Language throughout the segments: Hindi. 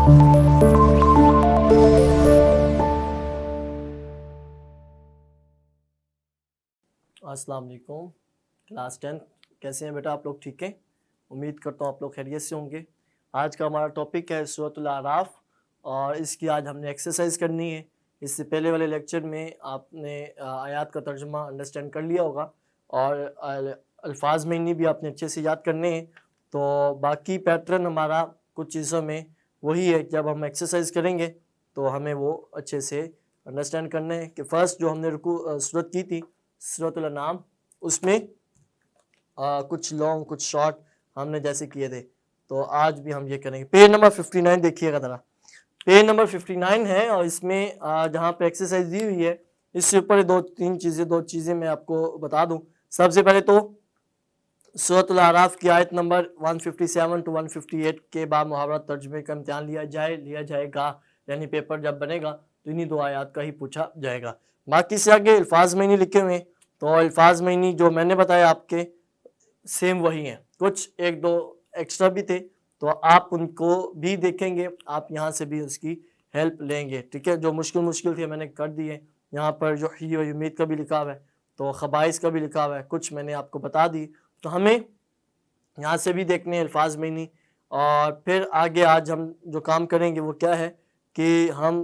अस्सलाम वालेकुम क्लास 10, कैसे हैं बेटा आप लोग? ठीक है, उम्मीद करता हूँ आप लोग खैरियत से होंगे। आज का हमारा टॉपिक है सूरतुल आराफ और इसकी आज हमने एक्सरसाइज करनी है। इससे पहले वाले लेक्चर में आपने आयात का तर्जुमा अंडरस्टैंड कर लिया होगा और अल्फाज में नहीं भी आपने अच्छे से याद करने हैं। तो बाकी पैटर्न हमारा कुछ चीज़ों में वही है, जब हम एक्सरसाइज करेंगे तो हमें वो अच्छे से अंडरस्टैंड करना है कि फ़र्स्ट जो हमने सूरत की थी सूरतुल अनाम, उसमें कुछ लॉन्ग कुछ शॉर्ट हमने जैसे किए थे, तो आज भी हम ये करेंगे। पेज नंबर 59 देखिएगा ज़रा, पेज नंबर 59 है और इसमें जहाँ पे एक्सरसाइज दी हुई है इससे ऊपर दो चीज़ें मैं आपको बता दूं। सबसे पहले तो सूरतुल आराफ की आयत नंबर 157 टू 158 के बाद मुहावरा तर्जुमे का इम्तिहान लिया जाएगा, यानी पेपर जब बनेगा तो इन्हीं दो आयत का ही पूछा जाएगा। बाकी से आगे अल्फाज में नहीं लिखे हुए, तो अल्फाज में नहीं जो मैंने बताया आपके सेम वही हैं, कुछ एक दो एक्स्ट्रा भी थे, तो आप उनको भी देखेंगे, आप यहाँ से भी उसकी हेल्प लेंगे। ठीक है, जो मुश्किल थे मैंने कर दिए। यहाँ पर जो ही और उम्मीद का भी लिखा हुआ है, तो खबाइस का भी लिखा हुआ है, कुछ मैंने आपको बता दी, तो हमें यहाँ से भी देखने अल्फाज में नहीं। और फिर आगे आज हम जो काम करेंगे वो क्या है कि हम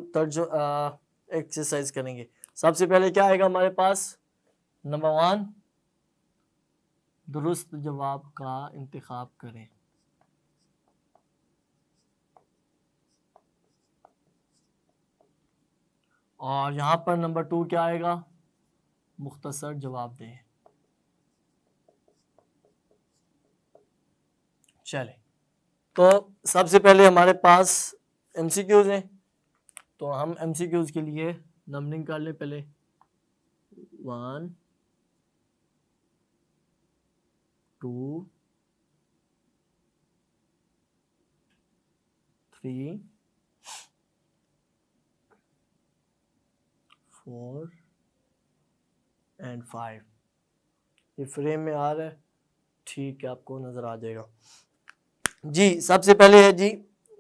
एक्सरसाइज करेंगे। सबसे पहले क्या आएगा हमारे पास? नंबर 1, दुरुस्त जवाब का इंतखाब करें। और यहाँ पर नंबर 2 क्या आएगा? मुख्तसर जवाब दें। चले, तो सबसे पहले हमारे पास एमसीक्यूज हैं, तो हम एमसीक्यूज के लिए नंबरिंग कर लें। पहले 1 2 3 4 एंड 5। ये फ्रेम में आ रहा है, ठीक है, आपको नजर आ जाएगा जी। सबसे पहले है जी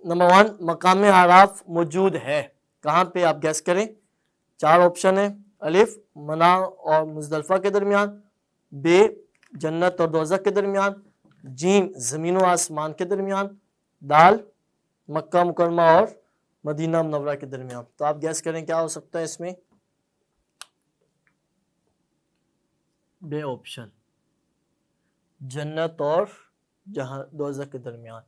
नंबर 1, मकाम आराफ मौजूद है कहाँ पे? आप गैस करें। 4 ऑप्शन है। अलिफ, मना और मुजदलफा के दरमियान, बे, जन्नत और दोज़ख के दरमियान, जीम, ज़मीन और आसमान के दरमियान, दाल, मक्का मुकरमा और मदीना मुनव्वरा के दरमियान। तो आप गैस करें क्या हो सकता है इसमें? बे ऑप्शन, जन्नत और जहां दोज़ख के दरमियान।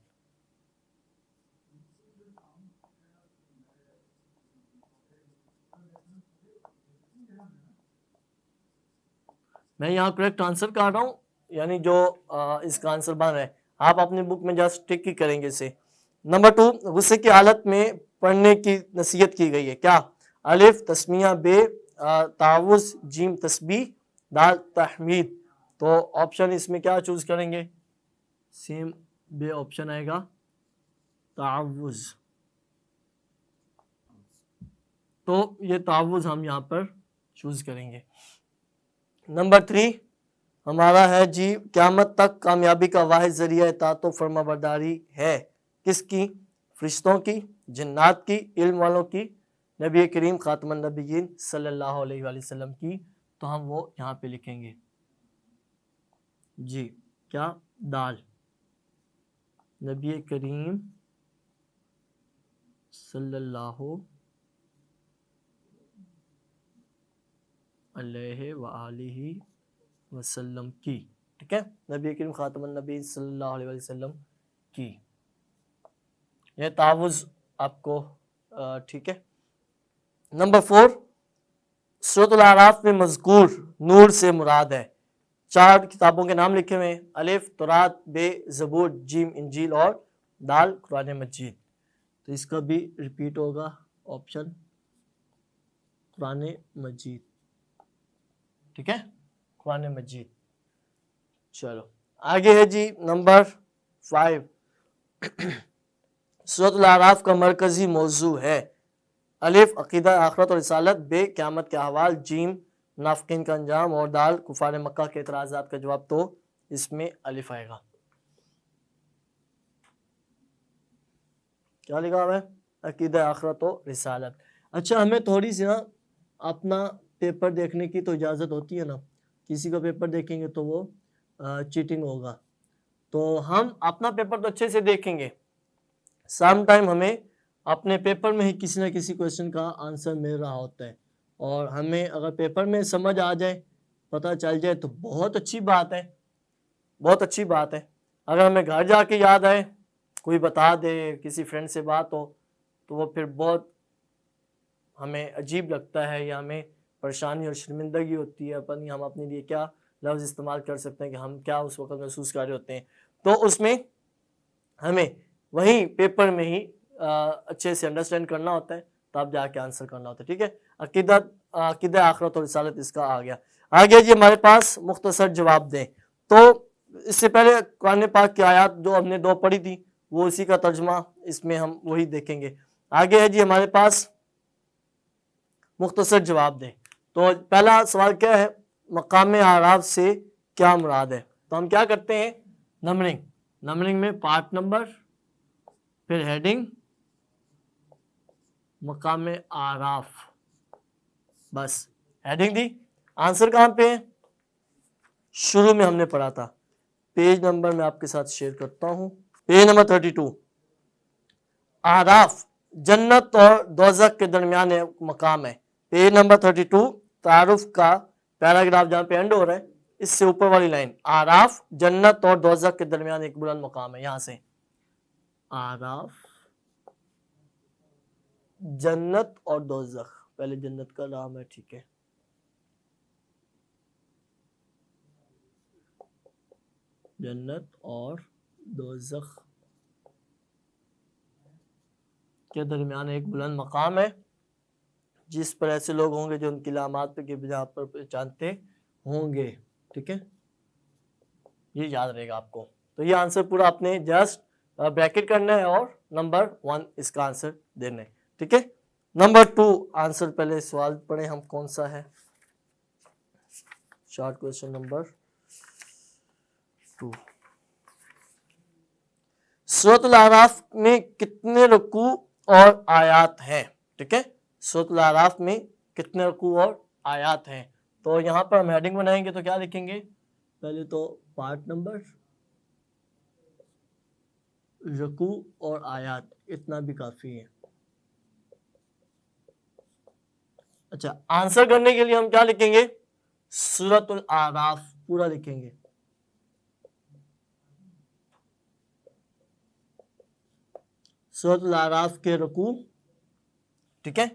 मैं यहाँ करेक्ट आंसर कर रहा हूँ, यानी जो इसका आंसर बन रहा है, आप अपनी बुक में जस्ट टिक ही करेंगे इसे। नंबर 2, गुस्से की हालत में पढ़ने की नसीहत की गई है क्या? अलिफ तस्मिया, बे तावुज़, जीम तस्बीह, दाल तहमीद। तो ऑप्शन इसमें क्या चूज करेंगे? सेम बे ऑप्शन आएगा, तावुज़। तो ये तावुज़ हम यहाँ पर चूज करेंगे। नंबर 3 हमारा है जी, क़यामत तक कामयाबी का वाहिद ज़रिया इताअत व फरमाबरदारी है किसकी? फरिश्तों की, जिन्नात की, इल्म वालों की, नबी करीम खातमुन नबिय्यीन सल्लल्लाहु अलैहि वसल्लम की। तो हम वो यहाँ पे लिखेंगे जी, क्या? दाल, नबी करीम सल्लल्लाहु अलैहि वालिहि वसल्लम की। ठीक है, नबी करीम खातमुन नबी सल्लल्लाहु अलैहि वसल्लम की, यह तावुज़ आपको ठीक है। नंबर 4, सूरतुल आराफ में मज़कूर नूर से मुराद है। 4 किताबों के नाम लिखे हुए हैं। अलिफ तौरात, बे ज़बूर, जीम इंजील और दाल कुरान मजीद। तो इसका भी रिपीट होगा ऑप्शन कुरान मजीद। ठीक है, कुरान मजीद। चलो आगे है जी नंबर 5, सूरतुल आराफ का मरकजी मौजू है। अलिफ अकीदा आखरत और रिसालत, बे क़यामत के अहवाल, जीम मुनाफिकीन का अंजाम और दाल कुफार मक्का के एतराज़ात का जवाब। तो इसमें अलिफ आएगा। क्या लिखा हुआ है? अकीदा आखरत और रिसालत। अच्छा, हमें थोड़ी सी ना अपना पेपर देखने की तो इजाज़त होती है ना, किसी का पेपर देखेंगे तो वो चीटिंग होगा। तो हम अपना पेपर तो अच्छे से देखेंगे, सम टाइम हमें अपने पेपर में ही किसी न किसी क्वेश्चन का आंसर मिल रहा होता है, और हमें अगर पेपर में समझ आ जाए, पता चल जाए तो बहुत अच्छी बात है, बहुत अच्छी बात है। अगर हमें घर जाके याद आए, कोई बता दे, किसी फ्रेंड से बात हो, तो वो फिर बहुत हमें अजीब लगता है, या हमें परेशानी और शर्मिंदगी होती है, अपन नहीं हम अपने लिए क्या लफ्ज़ इस्तेमाल कर सकते हैं कि हम क्या उस वक्त महसूस कर रहे होते हैं। तो उसमें हमें वहीं पेपर में ही अच्छे से अंडरस्टैंड करना होता है, तब जाके आंसर करना होता है। ठीक है, अकीदा आखरत और रिसालत इसका आ गया। आगे जी हमारे पास मुख्तसर जवाब दें। तो इससे पहले कुरान पाक की आयत जो हमने 2 पढ़ी थी, वो इसी का तर्जमा इसमें हम वही देखेंगे। आगे है जी हमारे पास मुख्तसर जवाब दें। तो पहला सवाल क्या है, मकाम आराफ से क्या मुराद है। तो हम क्या करते हैं, नंबरिंग में पार्ट नंबर, फिर हेडिंग, मकाम आराफ, बस हेडिंग दी। आंसर कहाँ पे है, शुरू में हमने पढ़ा था, पेज नंबर मैं आपके साथ शेयर करता हूँ, पेज नंबर 32। आराफ जन्नत और दोज़ख के दरमियान एक मकाम है। पेज नंबर 32 तारुफ का पैराग्राफ जहाँ पे एंड हो रहा है, इससे ऊपर वाली लाइन, आराफ जन्नत और दोज़ख के दरमियान एक बुलंद मकाम है। यहाँ से आराफ जन्नत और दोज़ख, पहले जन्नत का नाम है, ठीक है, जन्नत और दोज़ख के दरमियान एक बुलंद मकाम है, जिस पर ऐसे लोग होंगे जो उनकी लामात के बिना पर पहचानते होंगे। ठीक है, ये याद रहेगा आपको। तो ये आंसर पूरा आपने जस्ट ब्रैकेट करना है और नंबर 1 इसका आंसर देना है। ठीक है, नंबर 2 आंसर, पहले सवाल पढ़े हम, कौन सा है, शॉर्ट क्वेश्चन नंबर 2। सूरत अल-आराफ में कितने रुकू और आयात हैं। ठीक है, सूरत अल-आराफ में कितने रुकू और आयात हैं। तो यहाँ पर हम हेडिंग बनाएंगे तो क्या लिखेंगे, पहले तो पार्ट नंबर, रुकू और आयात, इतना भी काफी है। अच्छा, आंसर करने के लिए हम क्या लिखेंगे, सूरतुल आराफ पूरा लिखेंगे। सूरतुल आराफ के रुकू, ठीक है,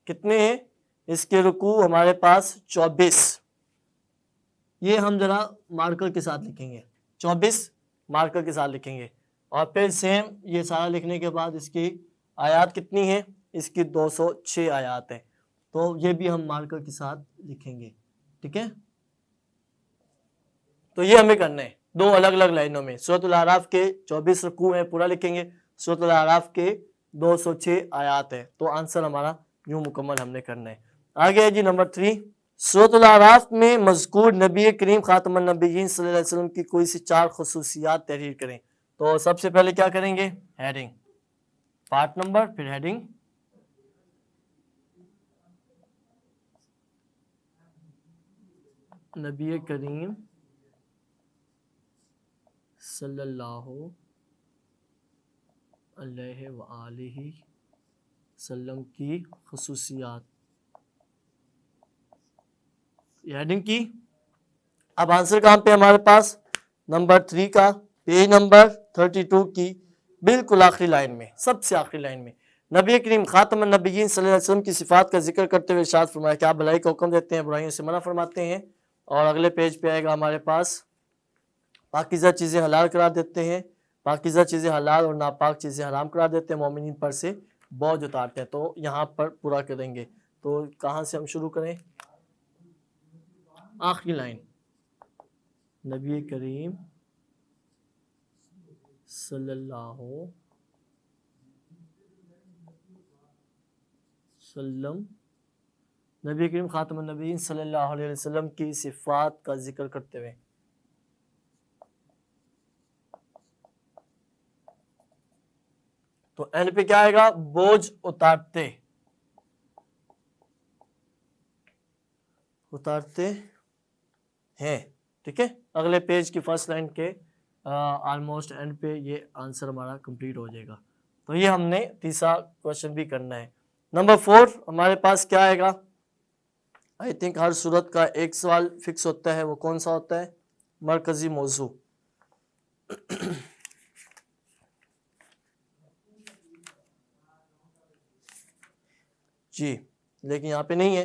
कितने हैं, इसके रुकू हमारे पास 24, ये हम जरा मार्कर के साथ लिखेंगे, 24 मार्कर के साथ लिखेंगे। और फिर सेम ये सारा लिखने के बाद इसकी आयात कितनी है, इसकी 206 आयात है, तो ये भी हम मार्कर के साथ लिखेंगे। ठीक है, तो ये हमें करना है 2 अलग अलग लाइनों में। सूरतुल आराफ के 24 रुकू हैं, पूरा लिखेंगे, सूरतुल आराफ के 206 आयात है, तो आंसर हमारा यूं मुकम्मल हमने करना है। आगे है जी नंबर 3, सूरतुल आराफ में मज़कूर नबी करीम खातमुन नबिय्यीन सल्लल्लाहु अलैहि वसल्लम की कोई सी 4 खुसूसियात तहरीर करें। तो सबसे पहले क्या करेंगे, हेडिंग, पार्ट नंबर, फिर हेडिंग, नबी करीम सल्लल्लाहु अलैहि वआलिहि सल्लम की खुसूसियात, हेडिंग की। अब आंसर कहाँ पे हमारे पास, नंबर 3 का पेज नंबर 32 की बिल्कुल आखिरी लाइन में, सबसे आखिरी लाइन में, नबी करीम खातमुन नबिय्यीन सल्लल्लाहु अलैहि वसल्लम की सिफात का जिक्र करते हुए इरशाद फरमाया कि आप भलाई का हुक्म देते हैं, बुराइयों से मना फरमाते हैं। और अगले पेज पे आएगा हमारे पास, पाकीज़ा चीज़ें हलाल करार देते हैं, पाकीज़ा चीज़ें हलाल और नापाक चीज़ें हराम करार देते हैं, मोमिनीन पर से बोझ उतारते हैं। तो यहाँ पर पूरा करेंगे, तो कहाँ से हम शुरू करें, आखिरी लाइन, नबी करीम सल्लल्लाहु सल्लम, नबी करीम खातमुन नबिय्यीन सल्लल्लाहु अलैहि वसल्लम की सिफात का जिक्र करते हुए। तो एंड पे क्या आएगा, बोझ उतारते उतारते हैं। ठीक है, अगले पेज की फर्स्ट लाइन के ऑलमोस्ट एंड पे ये आंसर हमारा कंप्लीट हो जाएगा। तो ये हमने तीसरा क्वेश्चन भी करना है। नंबर 4 हमारे पास क्या आएगा, आई थिंक हर सूरत का एक सवाल फिक्स होता है, वो कौन सा होता है, मरकजी मौजू। जी, लेकिन यहाँ पे नहीं है।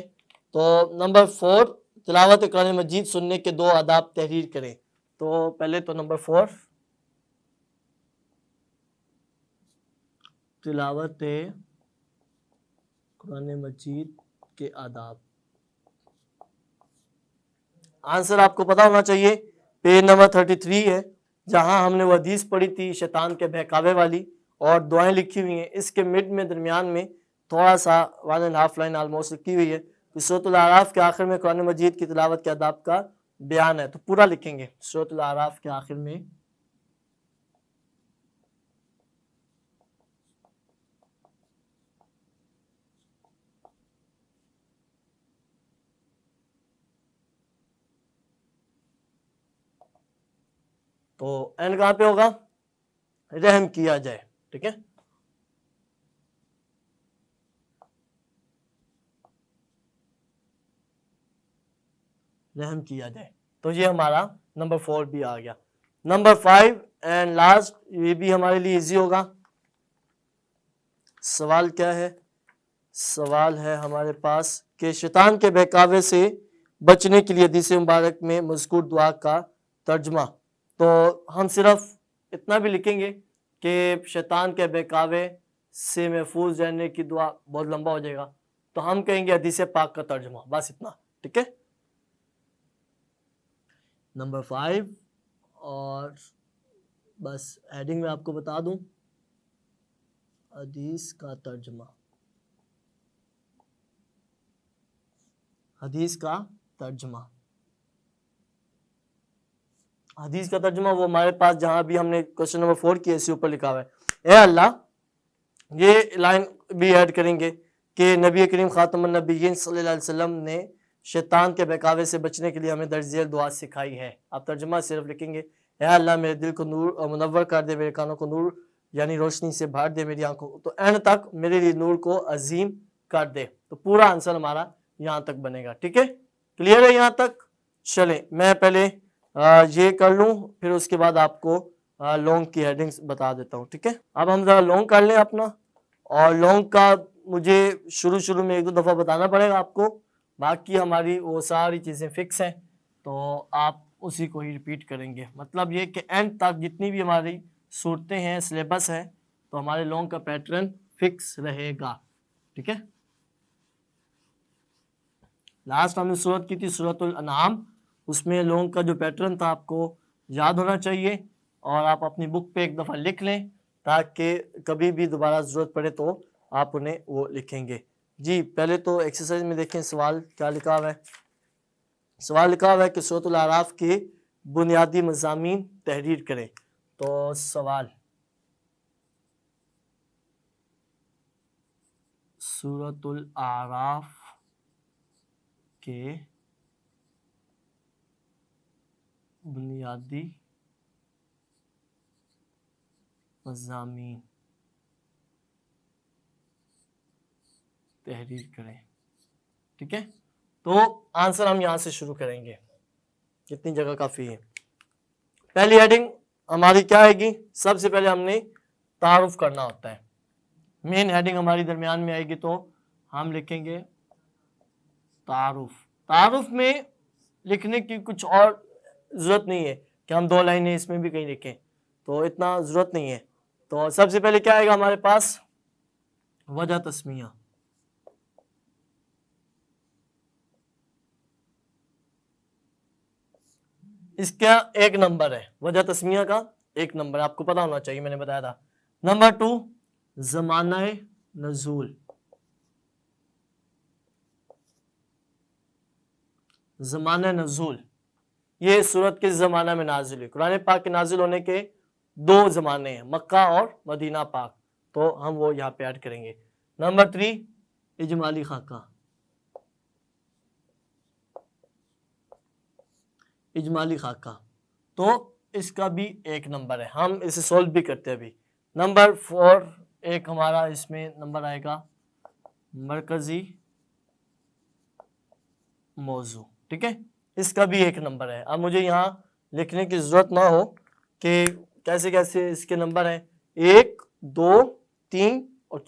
तो नंबर 4 तिलावत कुरान मजीद सुनने के 2 आदाब तहरीर करें। तो पहले तो नंबर 4 तिलावत कुरान मजीद के आदाब। आंसर आपको पता होना चाहिए, पेज नंबर 33 है, जहां हमने वो हदीस पढ़ी थी शैतान के बहकावे वाली, और दुआएं लिखी हुई हैं। इसके मिड में दरमियान में थोड़ा सा 1.5 लाइन ऑलमोस्ट लिखी हुई है कि सूरत आराफ के आखिर में कुरान मजीद की तिलावत के आदाब का बयान है। तो पूरा लिखेंगे सूरत आराफ के आखिर में तो एंड कहाँ पे होगा, रहम किया जाए। ठीक है, रहम किया जाए। तो ये हमारा नंबर 4 भी आ गया। नंबर 5 एंड लास्ट, ये भी हमारे लिए इजी होगा। सवाल क्या है, सवाल है हमारे पास कि शैतान के बहकावे से बचने के लिए हदीस मुबारक में मज़कूर दुआ का तर्जमा। तो हम सिर्फ इतना भी लिखेंगे कि शैतान के बहकावे से महफूज रहने की दुआ, बहुत लंबा हो जाएगा, तो हम कहेंगे हदीस पाक का तर्जमा, बस इतना। ठीक है, नंबर 5, और बस हेडिंग में आपको बता दूं, हदीस का तर्जमा, हदीस का तर्जमा। हदीस का तर्जुमा वो हमारे पास जहां भी हमने क्वेश्चन नंबर 4 किया इसी ऊपर लिखा हुआ है। ए अल्लाह, ये लाइन भी ऐड करेंगे कि नबी करीम खातमुन नबीयीन सल्लल्लाहु अलैहि वसल्लम ने शैतान के बहकावे से बचने के लिए हमें दर्ज दुआ सिखाई है। आप तर्जुमा सिर्फ लिखेंगे, ए अल्लाह मेरे दिल को नूर और मुनव्वर कर दे, मेरे कानों को नूर यानी रोशनी से भर दे, मेरी आंखों को, तो एंड तक मेरे लिए नूर को अजीम कर दे। तो पूरा आंसर हमारा यहाँ तक बनेगा। ठीक है, क्लियर है यहाँ तक। चलें, मैं पहले ये कर लूँ, फिर उसके बाद आपको लॉन्ग की हेडिंग्स बता देता हूँ। ठीक है, अब हम ज़रा लॉन्ग कर लें अपना, और लॉन्ग का मुझे शुरू में 1-2 दफ़ा बताना पड़ेगा आपको, बाकी हमारी वो सारी चीज़ें फिक्स हैं, तो आप उसी को ही रिपीट करेंगे। मतलब ये कि एंड तक जितनी भी हमारी सूरतें हैं, सिलेबस है, तो हमारे लॉन्ग का पैटर्न फिक्स रहेगा। ठीक है, लास्ट हमने सूरत की थी सूरतुल अनआम, उसमें लॉन्ग का जो पैटर्न था आपको याद होना चाहिए, और आप अपनी बुक पे एक दफ़ा लिख लें ताकि कभी भी दोबारा ज़रूरत पड़े तो आप उन्हें वो लिखेंगे। जी, पहले तो एक्सरसाइज में देखें सवाल क्या लिखा हुआ है। सवाल लिखा हुआ है कि सूरतुल आराफ के बुनियादी मज़ामीन तहरीर करें। तो सवाल, सूरतुल आराफ के बुनियादी मज़ामीन तहरीर करें। ठीक है, तो आंसर हम यहाँ से शुरू करेंगे, कितनी जगह काफ़ी है। पहली हेडिंग हमारी क्या आएगी, सबसे पहले हमने तारुफ करना होता है। मेन हेडिंग हमारी दरमियान में आएगी, तो हम लिखेंगे तारुफ। तारुफ में लिखने की कुछ और ज़रूरत नहीं है कि हम 2 लाइनें इसमें भी कहीं लिखें, तो इतना ज़रूरत नहीं है। तो सबसे पहले क्या आएगा हमारे पास, वजह तस्मिया। इसका 1 नंबर है, वजह तस्मिया का 1 नंबर आपको पता होना चाहिए, मैंने बताया था। नंबर 2 ज़माना-ए नज़ूल, ज़माना नज़ूल, ये सूरत किस ज़माना में नाजिल हुई। कुरान पाक के नाजिल होने के 2 ज़माने हैं, मक्का और मदीना पाक। तो हम वो यहाँ पे ऐड करेंगे। नंबर 3 इजमाली खाका, इजमाली खाका, तो इसका भी 1 नंबर है, हम इसे सॉल्व भी करते हैं अभी। नंबर 4 एक हमारा इसमें नंबर आएगा मरकजी मौजू, ठीक है, इसका भी 1 नंबर है। अब मुझे यहाँ लिखने की ज़रूरत ना हो कि कैसे कैसे इसके नंबर हैं, 1 2 3 और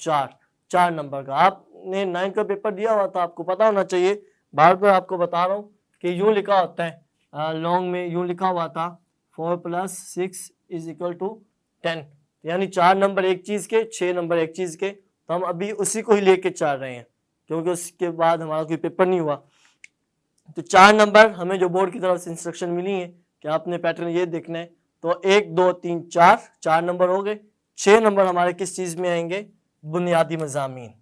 4 नंबर का। आपने 9 का पेपर दिया हुआ था, आपको पता होना चाहिए, बार बार आपको बता रहा हूँ कि यूँ लिखा होता है, लॉन्ग में यूँ लिखा हुआ था 4 + 6 = 10, यानी 4 नंबर एक चीज़ के, 6 नंबर एक चीज़ के। तो हम अभी उसी को ही लेके चल रहे हैं, क्योंकि उसके बाद हमारा कोई पेपर नहीं हुआ। तो 4 नंबर हमें जो बोर्ड की तरफ से इंस्ट्रक्शन मिली है कि आपने पैटर्न ये देखना है, तो 1 2 3 4 नंबर हो गए। 6 नंबर हमारे किस चीज़ में आएंगे, बुनियादी मज़ामीन।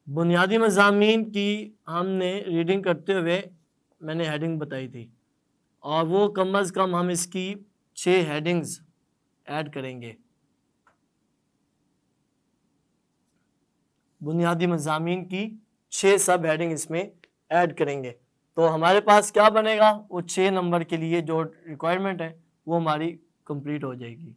बुनियादी मज़ामीन की हमने रीडिंग करते हुए मैंने हेडिंग बताई थी, और वो कम अज़ कम हम इसकी 6 हेडिंग्स ऐड करेंगे। बुनियादी मज़ामीन की 6 सब हेडिंग इसमें ऐड करेंगे, तो हमारे पास क्या बनेगा, वो 6 नंबर के लिए जो रिक्वायरमेंट है वो हमारी कंप्लीट हो जाएगी,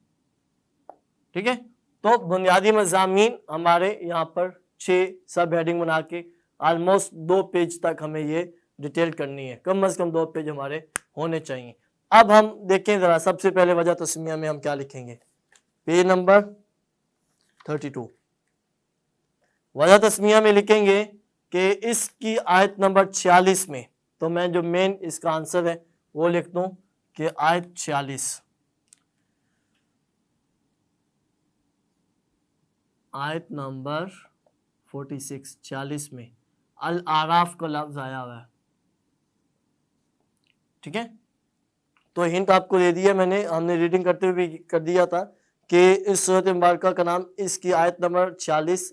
ठीक है। तो बुनियादी मज़ामीन हमारे यहाँ पर 6 सब हेडिंग बना के ऑलमोस्ट 2 पेज तक हमें ये डिटेल करनी है, कम से कम 2 पेज हमारे होने चाहिए। अब हम देखें ज़रा, सबसे पहले वजह तस्मीया में हम क्या लिखेंगे, पेज नंबर 32। वजह तस्मीया में लिखेंगे कि इसकी आयत नंबर 46 में, तो मैं जो मेन इसका आंसर है वो लिख दूं कि आयत 46, आयत नंबर 46 46 में अल आराफ का लफ्ज आया हुआ है, ठीक है। तो हिंट आपको दे दिया मैंने, हमने रीडिंग करते हुए भी कर दिया था कि इस सूरत मुबारक का नाम इसकी आयत नंबर 46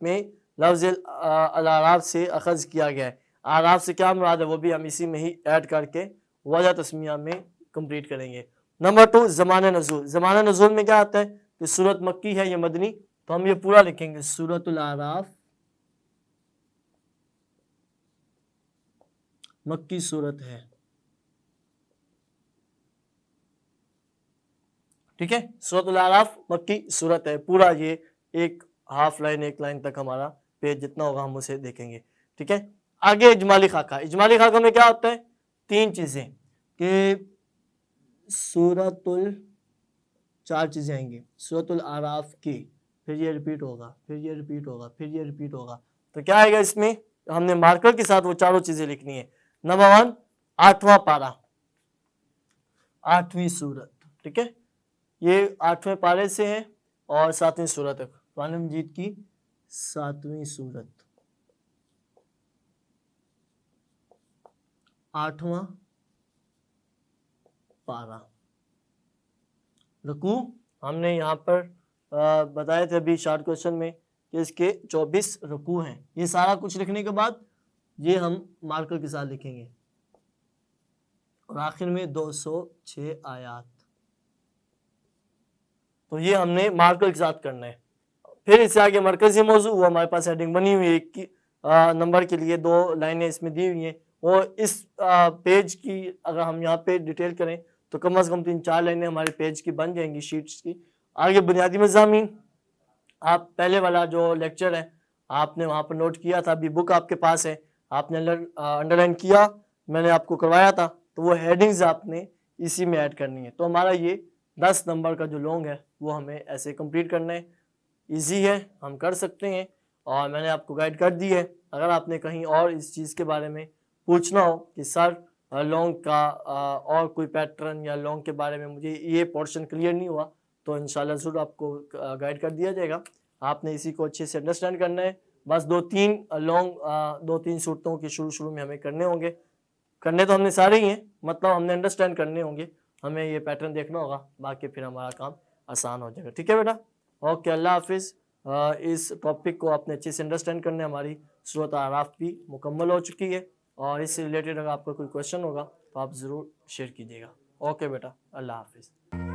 में लफ्ज अल आराफ से अखज़ किया गया है। आराफ से क्या मुराद है वो भी हम इसी में ही ऐड करके वजह तस्मिया में कंप्लीट करेंगे। नंबर 2 ज़माना नज़ूल। ज़माना नज़ूल में क्या आता है कि सूरत मक्की है या मदनी, तो हम ये पूरा लिखेंगे, सूरतुल आराफ मक्की सूरत है, ठीक है। सूरतुल आराफ मक्की सूरत है, पूरा ये एक हाफ लाइन 1 लाइन तक हमारा पेज जितना होगा हम उसे देखेंगे, ठीक है। आगे इजमाली खाका। इजमाली खाका में क्या होता है, 3 चीज़ें कि सूरतुल, 4 चीज़ें आएंगी, सूरतुल आराफ की, फिर ये रिपीट होगा, फिर ये रिपीट होगा, फिर ये रिपीट होगा। तो क्या आएगा इसमें, हमने मार्कर के साथ वो चारों चीज़ें लिखनी है। नंबर 1 8वां पारा, 8वीं सूरत, ठीक है, ये 8वें पारे से है और 7वीं सूरत है, कुरान मजीद की 7वीं सूरत, 8वां पारा। रुकू हमने यहाँ पर बताए थे अभी शॉर्ट क्वेश्चन में कि इसके 24 रुकू हैं। ये सारा कुछ लिखने के बाद ये हम मार्कर के साथ लिखेंगे, और आखिर में 206 आयात, तो ये हमने मार्कर के साथ करना है। फिर इससे आगे मरकजी मौजू, वो हमारे पास हेडिंग बनी हुई है, एक नंबर के लिए 2 लाइनें इसमें दी हुई हैं, और इस पेज की अगर हम यहाँ पे डिटेल करें तो कम से कम 3-4 लाइनें हमारे पेज की बन जाएंगी, शीट्स की। आगे बुनियादी मज़ामीन, आप पहले वाला जो लेक्चर है आपने वहाँ पर नोट किया था, अभी बुक आपके पास है, आपने अंडरलाइन किया, मैंने आपको करवाया था, तो वो हेडिंग्स आपने इसी में ऐड करनी है। तो हमारा ये 10 नंबर का जो लॉन्ग है वो हमें ऐसे कंप्लीट करना है। इजी है, हम कर सकते हैं, और मैंने आपको गाइड कर दी है। अगर आपने कहीं और इस चीज़ के बारे में पूछना हो कि सर लॉन्ग का और कोई पैटर्न या लॉन्ग के बारे में मुझे ये पोर्शन क्लियर नहीं हुआ, तो इंशाल्लाह ज़रूर आपको गाइड कर दिया जाएगा। आपने इसी को अच्छे से अंडरस्टैंड करना है। बस 2-3 लॉन्ग 2-3 सूरतों के शुरू में हमें करने होंगे, करने तो हमने सारे ही हैं, मतलब हमने अंडरस्टैंड करने होंगे, हमें ये पैटर्न देखना होगा, बाकी फिर हमारा काम आसान हो जाएगा, ठीक है बेटा। ओके, अल्लाह हाफिज़। इस टॉपिक को आपने अच्छे से अंडरस्टैंड करने, हमारी सूरत आराफ भी मुकम्मल हो चुकी है, और इससे रिलेटेड अगर आपका कोई क्वेश्चन होगा तो आप ज़रूर शेयर कीजिएगा। ओके बेटा, अल्लाह हाफिज़।